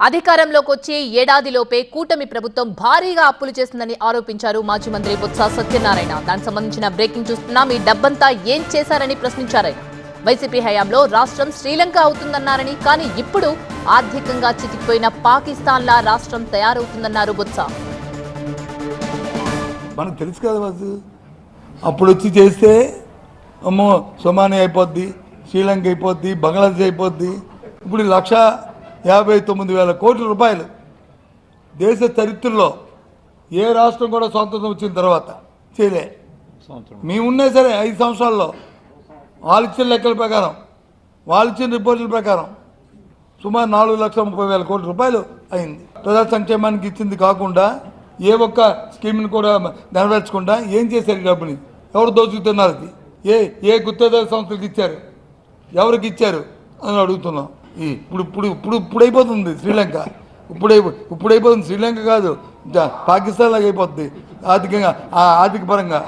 అధికారంలోకి వచ్చి ఏడాదిలోపే కూటమి ప్రభుత్వం భారీగా అప్పులు చేసిందని ఆరోపించారు మాజీ మంత్రి బొత్స సత్యనారాయణ. దానికి సంబంధించిన బ్రేకింగ్ చూస్తున్నాం. ఈ డబ్బంతా ఏం చేశారని ప్రశ్నించారు. వైసీపీ హయాంలో రాష్ట్రం శ్రీలంక అవుతుందన్నారని, కానీ ఇప్పుడు ఆర్థికంగా చితికిపోయిన పాకిస్తాన్లా రాష్ట్రం తయారవుతుందన్నారు బొత్స. మనకు తెలుసు కదా బాసు, అప్పుడు వచ్చి చేస్తే అమ్మో సొమానియా అయిపోద్ది, శ్రీలంక అయిపోద్ది, బంగ్లాదేశ్ అయిపోద్ది. ఇప్పుడు 1,59,000 కోట్ల రూపాయలు దేశ చరిత్రలో ఏ రాష్ట్రం కూడా స్వాతంత్రం వచ్చిన తర్వాత చేయలే. మేమున్నా సరే 5 సంవత్సరాల్లో వాళ్ళు ఇచ్చిన లెక్కల ప్రకారం, వాళ్ళు ఇచ్చిన రిపోర్టుల ప్రకారం సుమారు 4,30,000 కోట్ల రూపాయలు అయింది. ప్రజా సంక్షేమానికి ఇచ్చింది కాకుండా ఏ ఒక్క స్కీమ్ని కూడా నెరవేర్చకుండా ఏం చేశారు? ఈ డబ్బుని ఎవరు దోచుకుతున్నారు? అది ఏ గుత్తేదారు సంస్థలకు ఇచ్చారు, ఎవరికి ఇచ్చారు అని అడుగుతున్నాం. ఇప్పుడు అయిపోతుంది శ్రీలంక, ఇప్పుడైపోతుంది శ్రీలంక కాదు, పాకిస్తాన్ లాగా అయిపోతుంది ఆర్థిక పరంగా.